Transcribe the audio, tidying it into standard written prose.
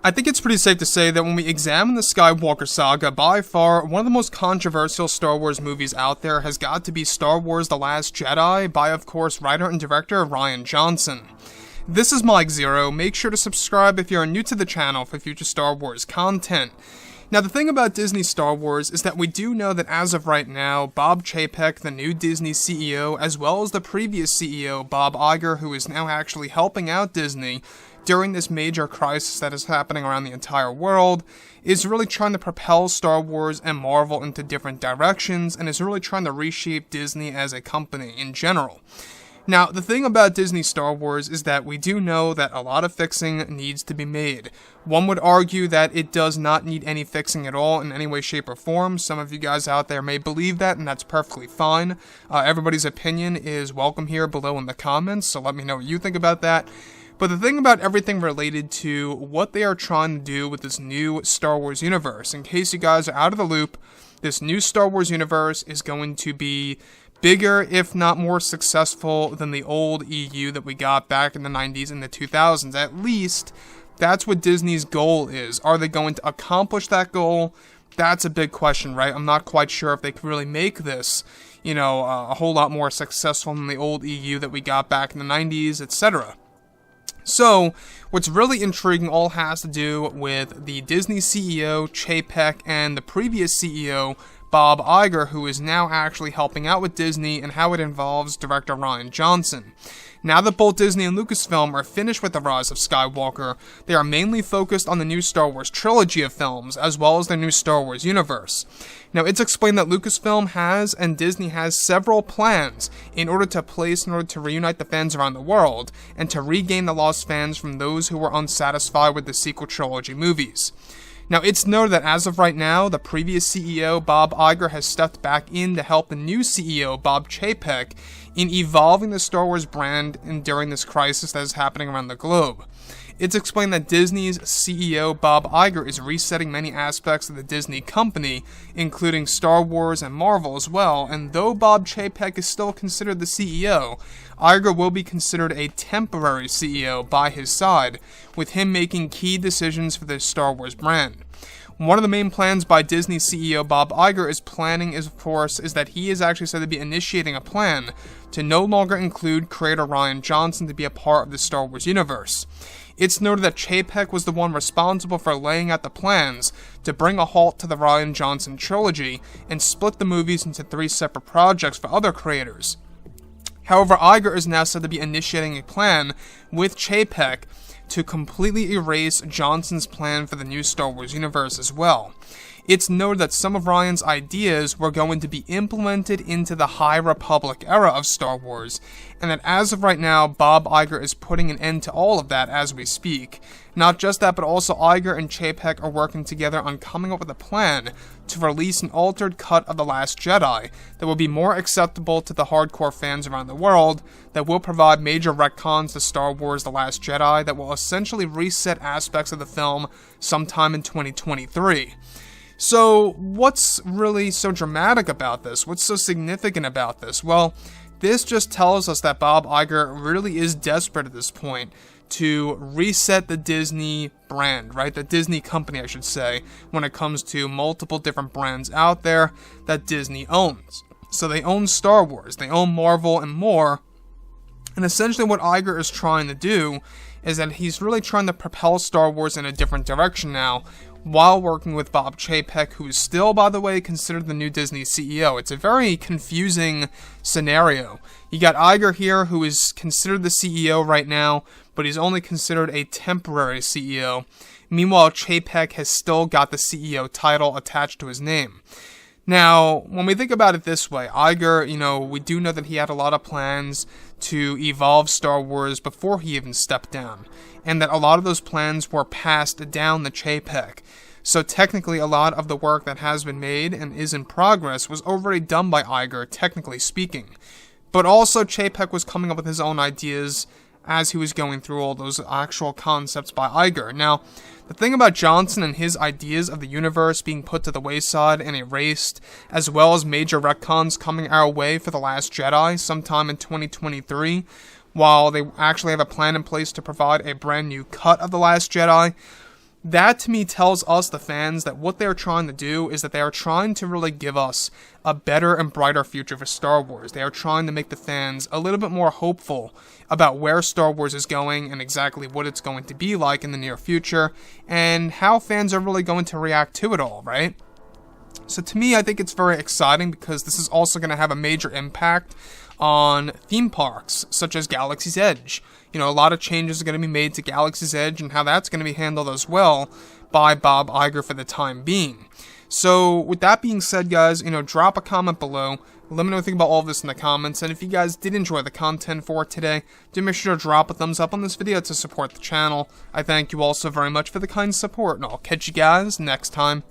I think it's pretty safe to say that when we examine the Skywalker saga, by far, one of the most controversial Star Wars movies out there has got to be Star Wars The Last Jedi by, of course, writer and director Rian Johnson. This is Mike Zero. Make sure to subscribe if you're new to the channel for future Star Wars content. Now, the thing about Disney Star Wars is that we do know that as of right now, Bob Chapek, the new Disney CEO, as well as the previous CEO, Bob Iger, who is now actually helping out Disney during this major crisis that is happening around the entire world, is really trying to propel Star Wars and Marvel into different directions, and is really trying to reshape Disney as a company in general. Now, the thing about Disney Star Wars is that we do know that a lot of fixing needs to be made. One would argue that it does not need any fixing at all in any way, shape, or form. Some of you guys out there may believe that, and that's perfectly fine. Everybody's opinion is welcome here below in the comments, so let me know what you think about that. But the thing about everything related to what they are trying to do with this new Star Wars universe, in case you guys are out of the loop, this new Star Wars universe is going to be bigger, if not more successful, than the old EU that we got back in the 90s and the 2000s. At least, that's what Disney's goal is. Are they going to accomplish that goal? That's a big question, right? I'm not quite sure if they can really make this, a whole lot more successful than the old EU that we got back in the 90s, etc. So, what's really intriguing all has to do with the Disney CEO, Chapek, and the previous CEO, Bob Iger, who is now actually helping out with Disney, and how it involves director Rian Johnson. Now that both Disney and Lucasfilm are finished with The Rise of Skywalker, they are mainly focused on the new Star Wars trilogy of films, as well as their new Star Wars universe. Now, it's explained that Lucasfilm has, and Disney has, several plans in order to reunite the fans around the world, and to regain the lost fans from those who were unsatisfied with the sequel trilogy movies. Now, it's noted that as of right now, the previous CEO, Bob Iger, has stepped back in to help the new CEO, Bob Chapek, in evolving the Star Wars brand during this crisis that is happening around the globe. It's explained that Disney's CEO, Bob Iger, is resetting many aspects of the Disney company, including Star Wars and Marvel as well, and though Bob Chapek is still considered the CEO, Iger will be considered a temporary CEO by his side, with him making key decisions for the Star Wars brand. One of the main plans by Disney CEO Bob Iger is that he is actually said to be initiating a plan to no longer include creator Rian Johnson to be a part of the Star Wars universe. It's noted that Chapek was the one responsible for laying out the plans to bring a halt to the Rian Johnson trilogy and split the movies into 3 separate projects for other creators. However, Iger is now said to be initiating a plan with Chapek to completely erase Johnson's plan for the new Star Wars universe as well. It's noted that some of Rian's ideas were going to be implemented into the High Republic era of Star Wars, and that as of right now, Bob Iger is putting an end to all of that as we speak. Not just that, but also Iger and Chapek are working together on coming up with a plan to release an altered cut of The Last Jedi that will be more acceptable to the hardcore fans around the world, that will provide major retcons to Star Wars The Last Jedi that will essentially reset aspects of the film sometime in 2023. So, what's really so dramatic about this? What's so significant about this? Well, this just tells us that Bob Iger really is desperate at this point to reset the Disney brand, right? The Disney company, I should say, when it comes to multiple different brands out there that Disney owns. So they own Star Wars, they own Marvel, and more. And essentially what Iger is trying to do is that he's really trying to propel Star Wars in a different direction now, while working with Bob Chapek, who is still, by the way, considered the new Disney CEO. It's a very confusing scenario. You got Iger here, who is considered the CEO right now, but he's only considered a temporary CEO. Meanwhile, Chapek has still got the CEO title attached to his name. Now, when we think about it this way, Iger, we do know that he had a lot of plans to evolve Star Wars before he even stepped down, and that a lot of those plans were passed down to Chapek. So technically, a lot of the work that has been made and is in progress was already done by Iger, technically speaking. But also, Chapek was coming up with his own ideas as he was going through all those actual concepts by Iger. Now, the thing about Johnson and his ideas of the universe being put to the wayside and erased, as well as major retcons coming our way for The Last Jedi sometime in 2023, while they actually have a plan in place to provide a brand new cut of The Last Jedi, that to me tells us, the fans, that what they're trying to do is that they are trying to really give us a better and brighter future for Star Wars. They are trying to make the fans a little bit more hopeful about where Star Wars is going and exactly what it's going to be like in the near future, and how fans are really going to react to it all, right? So to me, I think it's very exciting, because this is also going to have a major impact on theme parks, such as Galaxy's Edge. You know, a lot of changes are going to be made to Galaxy's Edge, and how that's going to be handled as well by Bob Iger for the time being. So, with that being said, guys, you know, drop a comment below. Let me know what you think about all of this in the comments, and if you guys did enjoy the content for today, do make sure to drop a thumbs up on this video to support the channel. I thank you all so very much for the kind support, and I'll catch you guys next time.